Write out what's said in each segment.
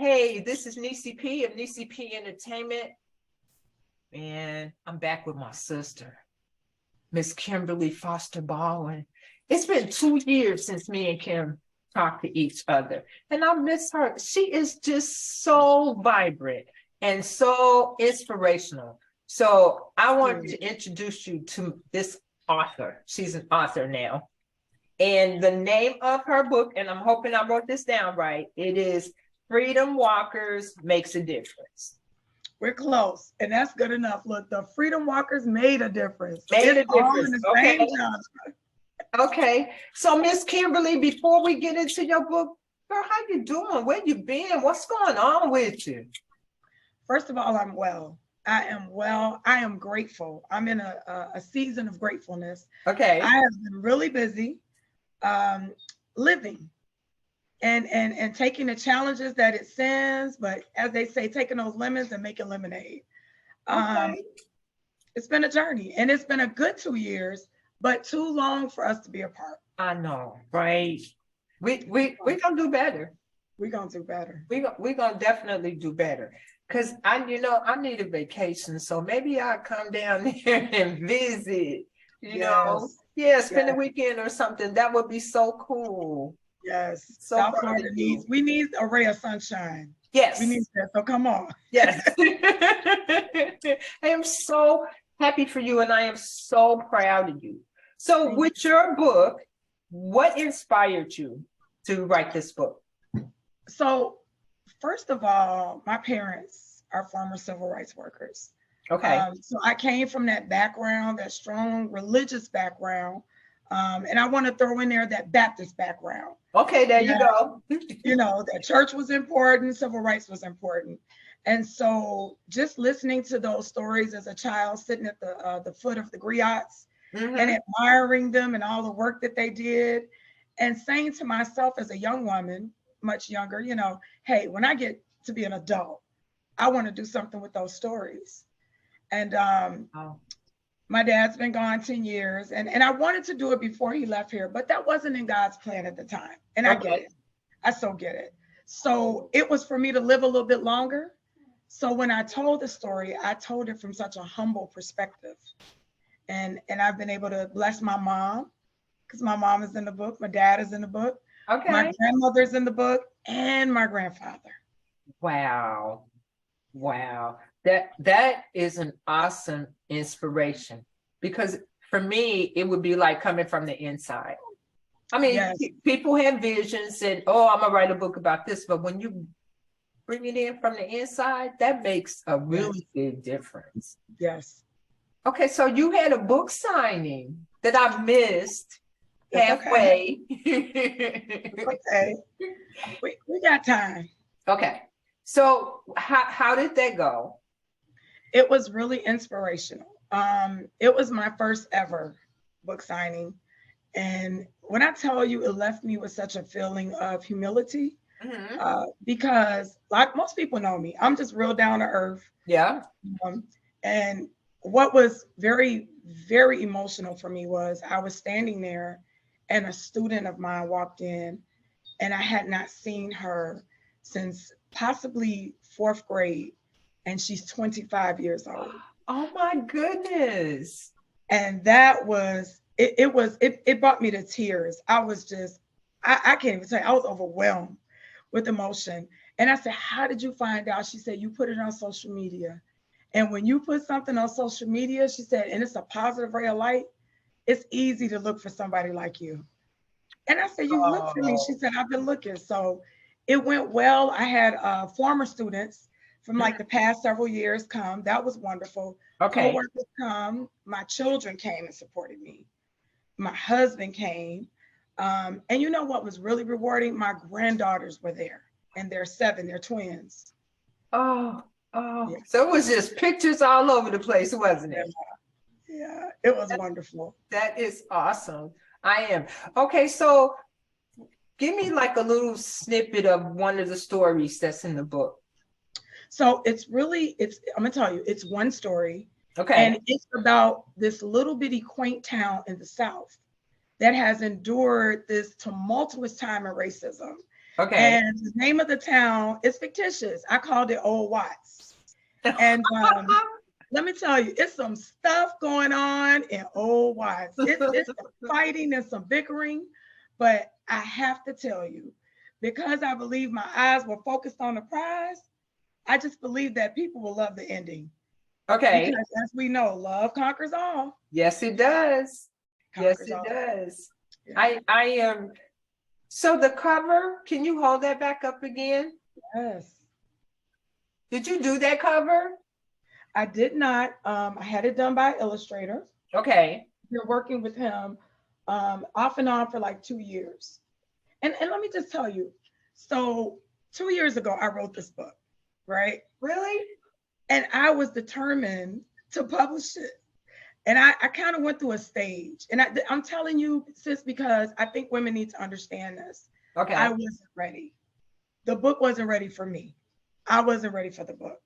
Hey, this is Nessyp of Nessyp Entertainment, and I'm back with my sister, Miss Kimberly Foster Baldwin. It's been 2 years since me and Kim talked to each other, and I miss her. She is just so vibrant and so inspirational. So I want to introduce you to this author. She's an author now. And the name of her book, and I'm hoping I wrote this down right, it is Freedom Walkers Makes a Difference. We're close, and that's good enough. Look, the Freedom Walkers made a difference. Made a difference. Okay. Okay. So, Miss Kimberly, before we get into your book, girl, how you doing? Where you been? What's going on with you? First of all, I'm well. I am well. I am grateful. I'm in a season of gratefulness. Okay. I have been really busy living and taking the challenges that it sends, but as they say, taking those lemons and making lemonade. Okay. It's been a journey, and it's been a good 2 years, but too long for us to be apart. I know, right? We gonna do better. We're gonna do better. We gonna definitely do better. Cause I need a vacation, so maybe I'll come down there and visit. You know, yeah, spend a weekend or something. That would be so cool. Yes. So South Florida we need a ray of sunshine. Yes. We need that. So come on. Yes. I am so happy for you, and I am so proud of you. So with your book, what inspired you to write this book? So first of all, my parents are former civil rights workers. Okay. So I came from that background, that strong religious background. And I want to throw in there that Baptist background. Okay, there you go. You know, that church was important, civil rights was important. And so just listening to those stories as a child, sitting at the foot of the griots and admiring them and all the work that they did, and saying to myself as a young woman, much younger, you know, hey, when I get to be an adult, I want to do something with those stories. And my dad's been gone 10 years, and I wanted to do it before he left here, but that wasn't in God's plan at the time. And I get it. I so get it. So it was for me to live a little bit longer. So when I told the story, I told it from such a humble perspective. And I've been able to bless my mom, because my mom is in the book, my dad is in the book, my grandmother's in the book, and my grandfather. Wow. Wow. That is an awesome inspiration, because for me, it would be like coming from the inside. I mean, people have visions and, I'm gonna write a book about this, but when you bring it in from the inside, that makes a really big difference. Yes. Okay, so you had a book signing that I missed halfway. Okay. We got time. Okay. So how did that go? It was really inspirational. It was my first ever book signing. And when I tell you, it left me with such a feeling of humility, because like most people know me, I'm just real down to earth. Yeah. And what was very, very emotional for me was I was standing there and a student of mine walked in, and I had not seen her since possibly 4th grade. And she's 25 years old. Oh my goodness. And that was, it brought me to tears. I was just, I can't even say, I was overwhelmed with emotion. And I said, how did you find out? She said, you put it on social media. And when you put something on social media, she said, and it's a positive ray of light, it's easy to look for somebody like you. And I said, you look for me. She said, I've been looking. So it went well. I had former students from like the past several years come. That was wonderful. Okay. Co-workers come. My children came and supported me. My husband came. And you know what was really rewarding? My granddaughters were there, and they're 7, they're twins. Oh. So it was just pictures all over the place, wasn't it? Yeah, it was wonderful. That is awesome. I am. Okay, so give me like a little snippet of one of the stories that's in the book. So I'm gonna tell you, it's one story. Okay. And it's about this little bitty quaint town in the South that has endured this tumultuous time of racism. Okay. And the name of the town is fictitious. I called it Old Watts. And let me tell you, it's some stuff going on in Old Watts. It's some fighting and some bickering, but I have to tell you, because I believe my eyes were focused on the prize, I just believe that people will love the ending. Okay. Because as we know, love conquers all. Yes, it does. Yes, Conquers it all. does. Yeah. I am. So the cover, can you hold that back up again? Yes. Did you do that cover? I did not. I had it done by an illustrator. Okay. You're working with him off and on for like 2 years. And let me just tell you, so 2 years ago, I wrote this book, right? Really? And I was determined to publish it. And I kind of went through a stage. And I'm telling you, sis, because I think women need to understand this. Okay. I wasn't ready. The book wasn't ready for me. I wasn't ready for the book.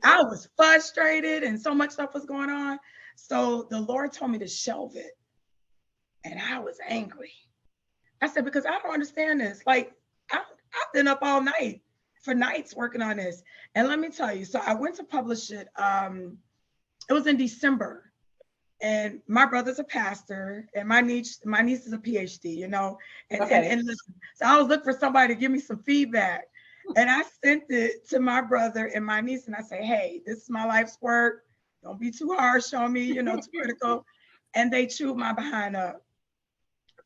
I was frustrated and so much stuff was going on. So the Lord told me to shelve it. And I was angry. I said, because I don't understand this. Like, I've been up all night for nights working on this. And let me tell you, so I went to publish it. It was in December. And my brother's a pastor, and my niece is a PhD, you know. And, Okay. and listen, so I was looking for somebody to give me some feedback. And I sent it to my brother and my niece, and I say, hey, this is my life's work. Don't be too harsh on me, you know, too critical. And they chewed my behind up.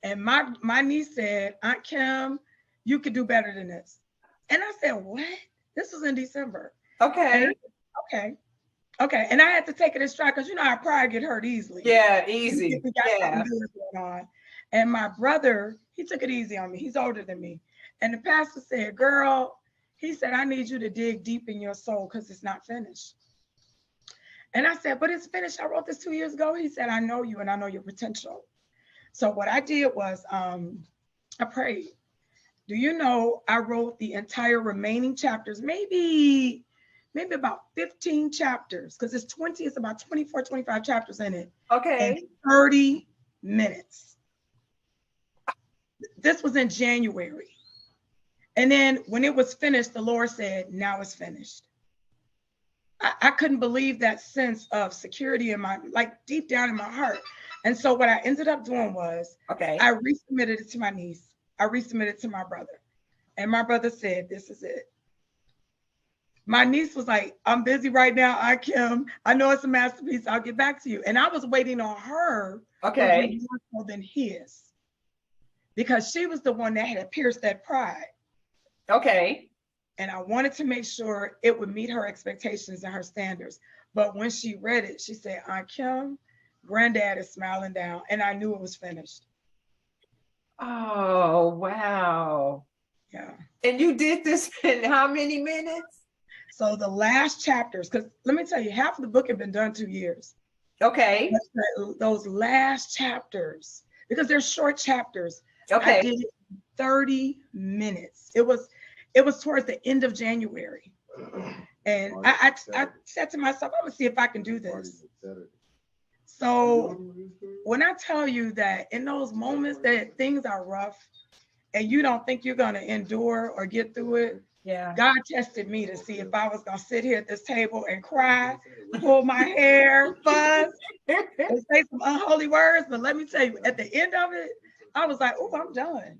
And my niece said, Aunt Kim, you could do better than this. And I said, what? This was in December. Okay. Okay. And I had to take it in stride because, you know, I probably get hurt easily. Yeah, easy. We got Yeah. something good going on. And my brother, he took it easy on me. He's older than me. And the pastor said, girl, he said, I need you to dig deep in your soul because it's not finished. And I said, but it's finished. I wrote this 2 years ago. He said, I know you and I know your potential. So what I did was I prayed. Do you know I wrote the entire remaining chapters, maybe about 15 chapters, because it's about 24, 25 chapters in it. Okay. In 30 minutes. This was in January. And then when it was finished, the Lord said, now it's finished. I couldn't believe that sense of security in my, like deep down in my heart. And so what I ended up doing was, okay, I resubmitted it to my niece. I resubmitted it to my brother. And my brother said, this is it. My niece was like, I'm busy right now, Kim. I know it's a masterpiece. I'll get back to you. And I was waiting on her okay, more than his. Because she was the one that had pierced that pride. Okay. And I wanted to make sure it would meet her expectations and her standards. But when she read it, she said, Aunt Kim, Granddad is smiling down. And I knew it was finished. Oh, wow. Yeah. And you did this in how many minutes? So the last chapters, because let me tell you, half of the book had been done 2 years. Okay. Those last chapters, because they're short chapters, okay, I did it in 30 minutes. It was towards the end of January. And I said to myself, I'm gonna see if I can do this. So when I tell you that in those moments that things are rough and you don't think you're gonna endure or get through it, yeah, God tested me to see if I was gonna sit here at this table and cry, pull my hair, fuss, and say some unholy words. But let me tell you, at the end of it, I was like, oh, I'm done.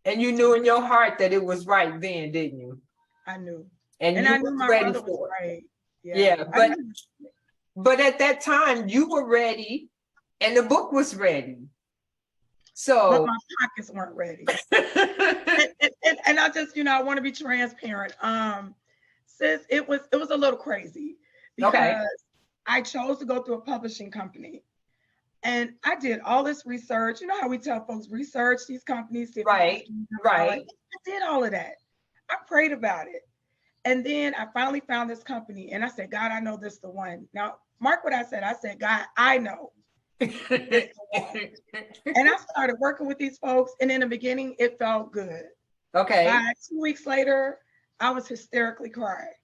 And you knew in your heart that it was right then, didn't you? I knew. And I knew my brother was right. Yeah, but at that time you were ready and the book was ready. So but my pockets weren't ready. and I just, I want to be transparent. Sis, it was a little crazy because I chose to go through a publishing company. And I did all this research. You know how we tell folks research these companies. Right. I did all of that. I prayed about it. And then I finally found this company and I said, God, I know this is the one. Now, mark what I said. I said, God, I know. And I started working with these folks. And in the beginning, it felt good. Okay. By 2 weeks later, I was hysterically crying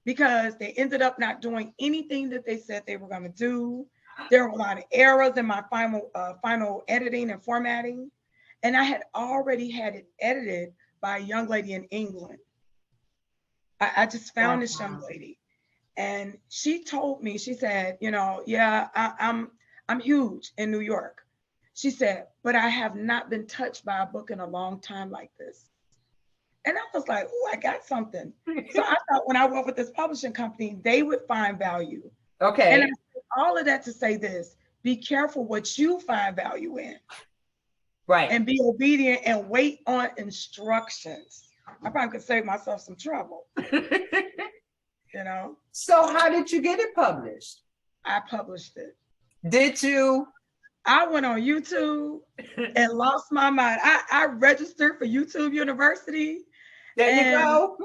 because they ended up not doing anything that they said they were going to do. There were a lot of errors in my final editing and formatting. And I had already had it edited by a young lady in England. I just found this young lady, and she told me, she said, yeah, I'm huge in New York. She said, but I have not been touched by a book in a long time like this. And I was like, oh, I got something. So I thought when I went with this publishing company, they would find value. Okay. And I said all of that to say this: be careful what you find value in. Right. And be obedient and wait on instructions. I probably could save myself some trouble. So how did you get it published? I published it. Did you? I went on YouTube and lost my mind. I registered for YouTube University. There you go.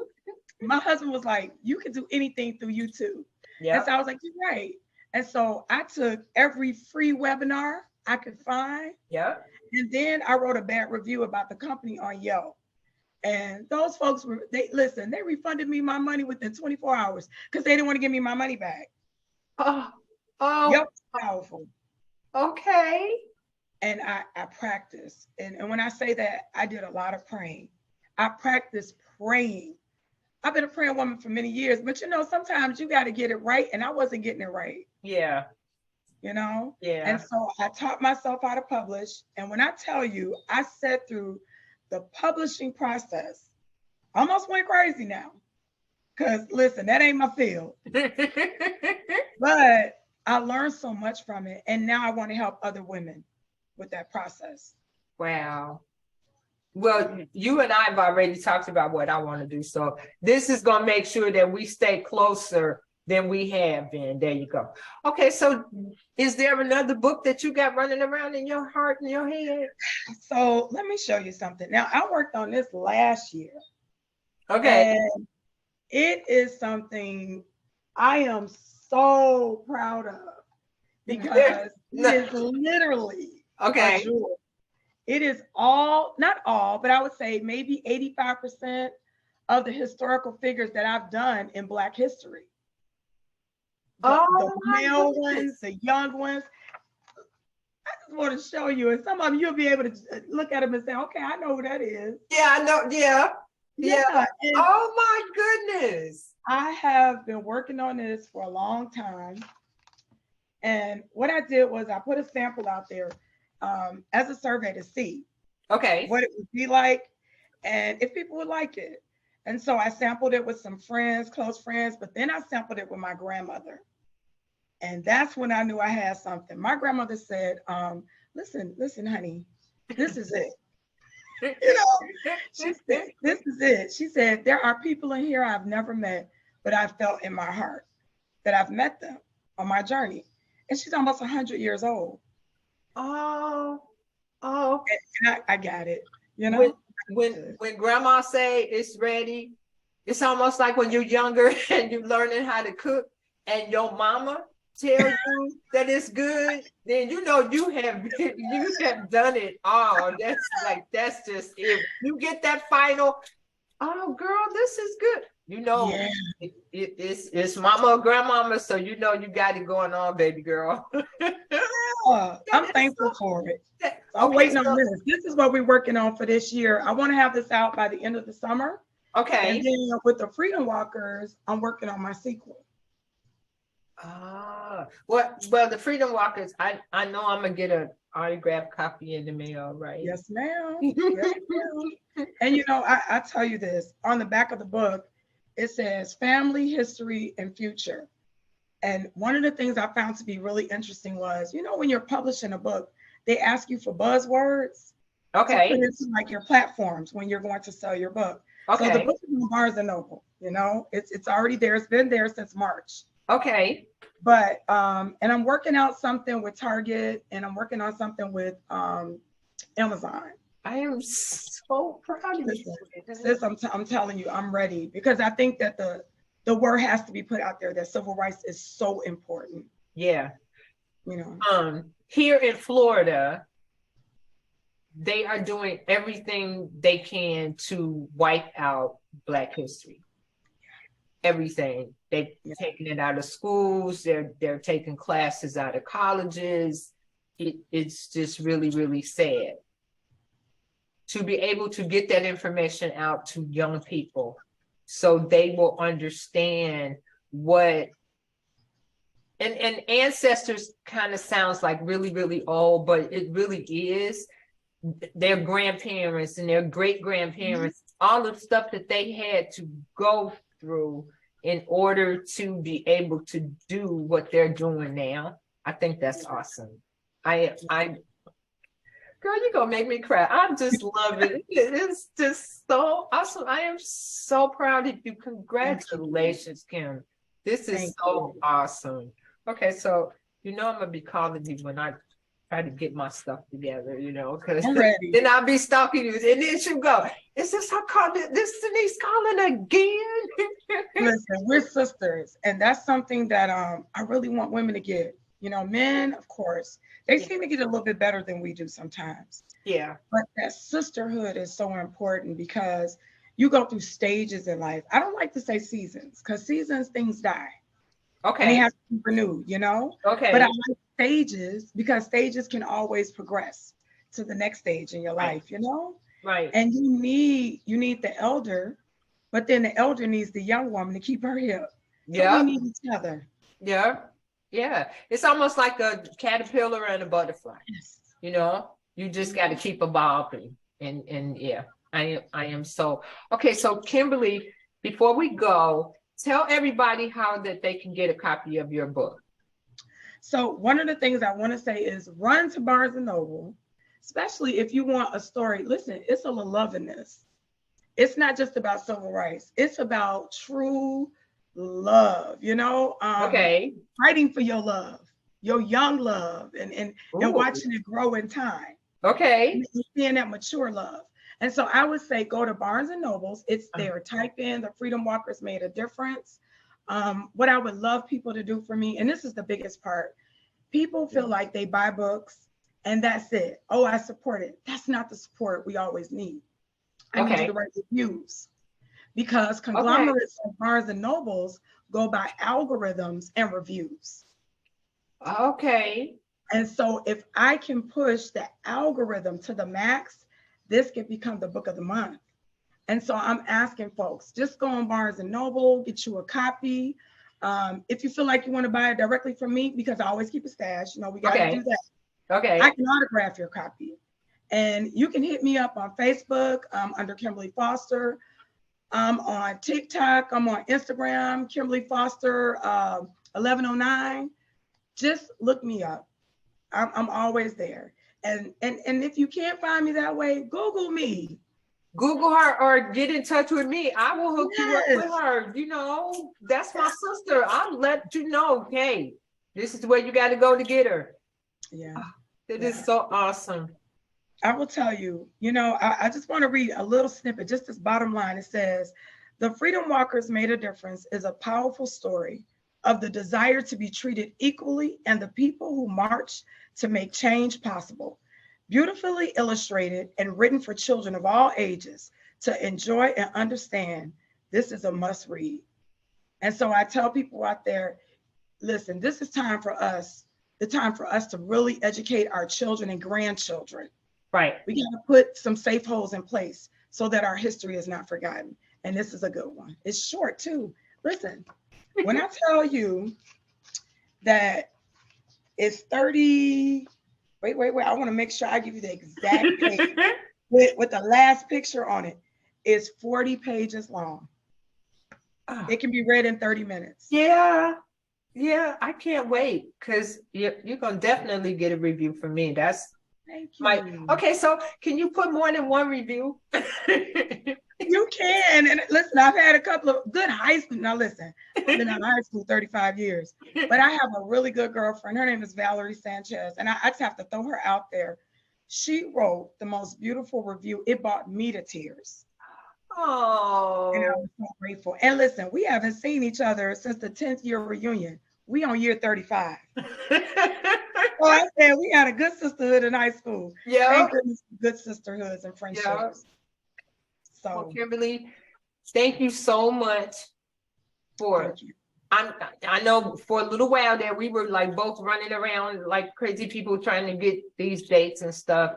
My husband was like, you can do anything through YouTube. Yep. And so I was like, you're right. And so I took every free webinar I could find. Yeah. And then I wrote a bad review about the company on Yelp. And those folks they refunded me my money within 24 hours because they didn't want to give me my money back. Oh. Yep, powerful. Okay. And I practiced. And when I say that, I did a lot of praying. I practiced praying. I've been a praying woman for many years, but sometimes you got to get it right. And I wasn't getting it right. Yeah. Yeah. And so I taught myself how to publish. And when I tell you, I sat through the publishing process, I almost went crazy now. Because listen, that ain't my field. But I learned so much from it. And now I want to help other women with that process. Wow. Well, you and I have already talked about what I want to do. So this is going to make sure that we stay closer than we have been. There you go. Okay. So is there another book that you got running around in your heart and your head? So let me show you something. Now, I worked on this last year. Okay. And it is something I am so proud of because it is literally a jewel. It is not all, but I would say maybe 85% of the historical figures that I've done in Black history. The male ones, the young ones. I just want to show you, and some of you'll be able to look at them and say, okay, I know who that is. Yeah, I know. Yeah. Oh my goodness. I have been working on this for a long time. And what I did was I put a sample out there as a survey to see what it would be like and if people would like it. And so I sampled it with some friends, close friends, but then I sampled it with my grandmother. And that's when I knew I had something. My grandmother said, listen, honey, this is it. She said, this is it. She said, there are people in here I've never met, but I felt in my heart that I've met them on my journey. And she's almost 100 years old. Oh. And I got it. When grandma say it's ready, it's almost like when you're younger and you're learning how to cook and your mama tells you that it's good, then you have done it all. That's just it. You get that final, oh girl, this is good. It's mama or grandmama, so you got it going on, baby girl. I'm thankful for it. I'm waiting on this. This is what we're working on for this year. I want to have this out by the end of the summer. Okay. And then with the Freedom Walkers, I'm working on my sequel. Well, the Freedom Walkers, I know I'm gonna get an autographed copy in the mail, right? Yes, ma'am. Yes, ma'am. And I tell you this, on the back of the book, it says family, history, and future. And one of the things I found to be really interesting was, when you're publishing a book, they ask you for buzzwords. Okay. To put into like your platforms when you're going to sell your book. Okay. So the book is on Barnes and Noble. It's already there. It's been there since March. Okay. But and I'm working out something with Target, and I'm working on something with Amazon. I am so proud of you. Sis, I'm telling you, I'm ready because I think that the word has to be put out there that civil rights is so important. Yeah. Here in Florida, they are doing everything they can to wipe out Black history. Everything. They're taking it out of schools. They're taking classes out of colleges. It's just really, really sad. to be able to get that information out to young people so they will understand what, and ancestors kind of sounds like really, really old, but it really is their grandparents and their great grandparents, all the stuff that they had to go through in order to be able to do what they're doing now. I think that's awesome. I girl, you're gonna make me cry. I just love it. It's just so awesome. I am so proud of you. Congratulations, Kim. This is so awesome. Okay, so I'm gonna be calling you when I try to get my stuff together, because then I'll be stalking you, and then she'll go, is this her calling? This Denise calling again? Listen, we're sisters, and that's something that I really want women to get. Men, of course, they seem to get a little bit better than we do sometimes. Yeah. But that sisterhood is so important because you go through stages in life. I don't like to say seasons because seasons, things die. Okay. And they have to be renewed, Okay. But I like stages because stages can always progress to the next stage in your life, Right. And you need the elder, but then the elder needs the young woman to keep her hip. So we need each other. Yeah. Yeah. It's almost like a caterpillar and a butterfly. Yes. You just got to keep evolving. And yeah, I am so okay. So Kimberly, before we go, tell everybody how that they can get a copy of your book. So one of the things I want to say is run to Barnes and Noble, especially if you want a story. Listen, it's a love in this. It's not just about civil rights. It's about true love, Okay. Fighting for your love, your young love, and watching it grow in time. Okay. And seeing that mature love. And so I would say go to Barnes and Nobles. It's there. Type in The Freedom Walkers Made a Difference. What I would love people to do for me, and this is the biggest part, people feel like they buy books and that's it. Oh, I support it. That's not the support we always need. I need you to write reviews because conglomerates like Barnes and Nobles go by algorithms and reviews. Okay. And so if I can push the algorithm to the max, this can become the book of the month. And so I'm asking folks, just go on Barnes and Noble, get you a copy. If you feel like you want to buy it directly from me, because I always keep a stash, we got to do that. Okay. I can autograph your copy. And you can hit me up on Facebook under Kimberly Foster. I'm on TikTok. I'm on Instagram, Kimberly Foster 1109. Just look me up. I'm always there. And if you can't find me that way, Google me. Google her or get in touch with me. I will hook you up with her. That's my sister. I'll let you know, hey, this is where you got to go to get her. Yeah. It is so awesome. I will tell you, I just want to read a little snippet, just this bottom line. It says, The Freedom Walkers Made a Difference is a powerful story of the desire to be treated equally and the people who marched to make change possible. Beautifully illustrated and written for children of all ages to enjoy and understand. This is a must read. And so I tell people out there, listen, this is the time for us to really educate our children and grandchildren. Right. We got to put some safe holes in place so that our history is not forgotten. And this is a good one. It's short too. Listen, when I tell you that it's 30, wait. I want to make sure I give you the exact page with the last picture on it. It's 40 pages long. It can be read in 30 minutes. Yeah, I can't wait because you're going to definitely get a review from me. Thank you. Okay, so can you put more than one review? You can. And listen, I've had a couple of good high school. Now listen, I've been out of high school 35 years, but I have a really good girlfriend. Her name is Valerie Sanchez. And I just have to throw her out there. She wrote the most beautiful review. It brought me to tears. Oh. And I was so grateful. And listen, we haven't seen each other since the 10th year reunion. We on year 35. So I said we had a good sisterhood in high school. Yeah. Thank goodness for good sisterhoods and friendships. Yeah. So well, Kimberly, thank you so much for I know for a little while there we were like both running around like crazy people trying to get these dates and stuff.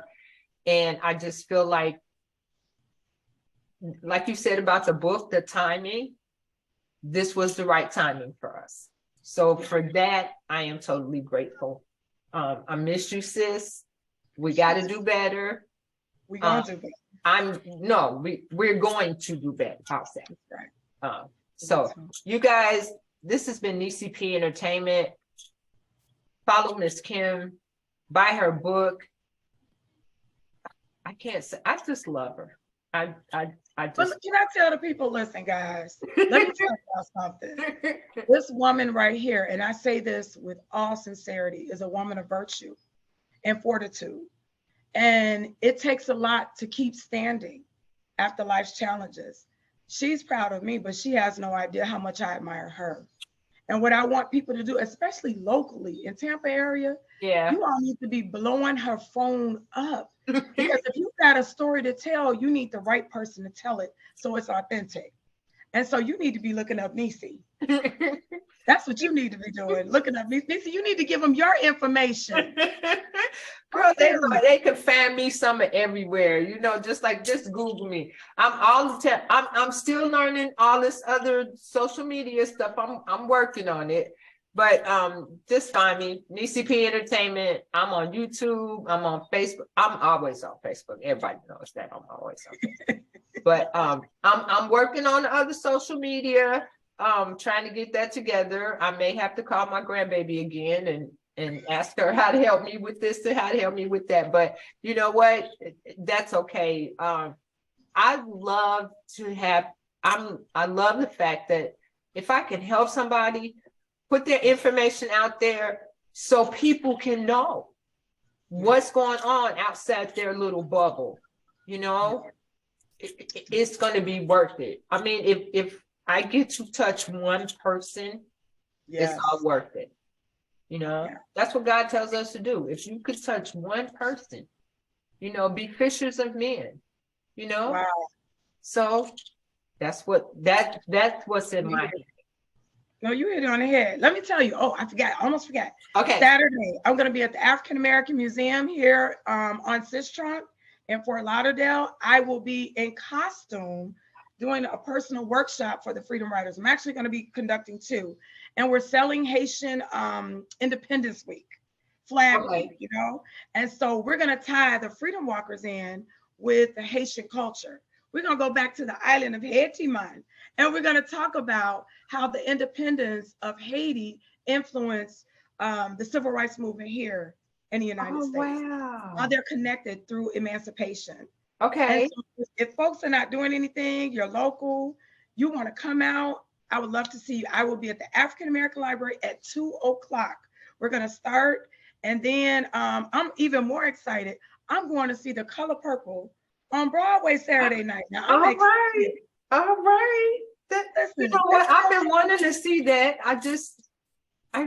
And I just feel like like you said about the book, the timing, this was the right timing for us. So for that, I am totally grateful. I miss you, sis. We got to do better. We're going to do better. We're going to do better. How's that? Right. So you guys, this has been Nessyp Entertainment. Follow Miss Kim, buy her book. I can't say, I just love her. I just. But can I tell the people, listen, guys, let me tell y'all something. This woman right here, and I say this with all sincerity, is a woman of virtue and fortitude. And it takes a lot to keep standing after life's challenges. She's proud of me, but she has no idea how much I admire her. And what I want people to do, especially locally in Tampa area, you all need to be blowing her phone up. Because if you've got a story to tell, you need the right person to tell it so it's authentic. And so you need to be looking up Nessyp. That's what you need to be doing, looking up Nessyp. You need to give them your information. Girl, they can find me somewhere everywhere, just Google me. I'm still learning all this other social media stuff. I'm working on it. But just find me, Nessyp Entertainment. I'm on YouTube. I'm on Facebook. I'm always on Facebook. Everybody knows that I'm always on Facebook. But I'm working on the other social media. Trying to get that together. I may have to call my grandbaby again and ask her how to help me with this and how to help me with that. But you know what? That's okay. I love the fact that if I can help somebody, put their information out there so people can know what's going on outside their little bubble. It's going to be worth it. I mean, if I get to touch one person, it's all worth it. That's what God tells us to do. If you could touch one person, be fishers of men, Wow. So that's what's in my head. No, you hit it on the head. Let me tell you. Oh, I almost forgot. Okay. Saturday, I'm going to be at the African American Museum here on Sistrunk in Fort Lauderdale. I will be in costume doing a personal workshop for the Freedom Riders. I'm actually going to be conducting 2. And we're selling Haitian Independence Week, Flag Week, And so we're going to tie the Freedom Walkers in with the Haitian culture. We're going to go back to the island of Haiti, and we're going to talk about how the independence of Haiti influenced the civil rights movement here in the United States. Wow. How they're connected through emancipation. Okay. And so if folks are not doing anything, you're local, you want to come out, I would love to see you. I will be at the African American Library at 2:00. We're going to start. And then I'm even more excited. I'm going to see The Color Purple on Broadway Saturday night. Now, All right. You know what? I've been wanting to see that. I've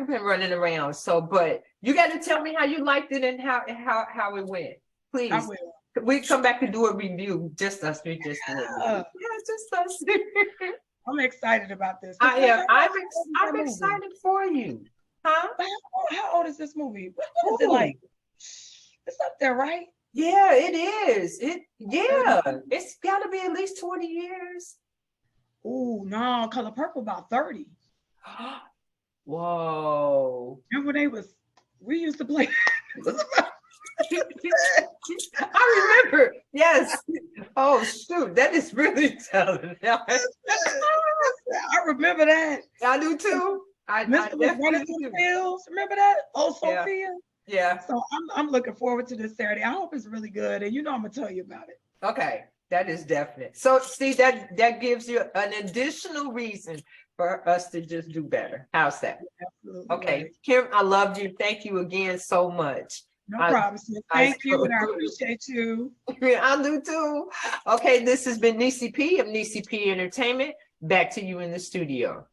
been running around. So, but you got to tell me how you liked it and how it went. Please. I will. We come back and do a review. Just us. Just us. I'm excited about this. I am. I'm excited for you. Huh? How old is this movie? What is it like? It's up there, right? Yeah, it is. It's got to be at least 20 years. Oh, no. Color Purple about 30. Whoa. Remember we used to play. I remember. Yes. Oh, shoot. That is really telling. I remember that. I do too. I definitely running through the fields. Remember that? Oh, Sophia. Yeah. So I'm looking forward to this Saturday. I hope it's really good. And I'm going to tell you about it. Okay. That is definite. So see, that gives you an additional reason for us to just do better. How's that? Absolutely. Okay. Right. Kim, I loved you. Thank you again so much. No problem. Thank you, and I appreciate you. I do too. Okay, this has been Nessyp of Nessyp Entertainment. Back to you in the studio.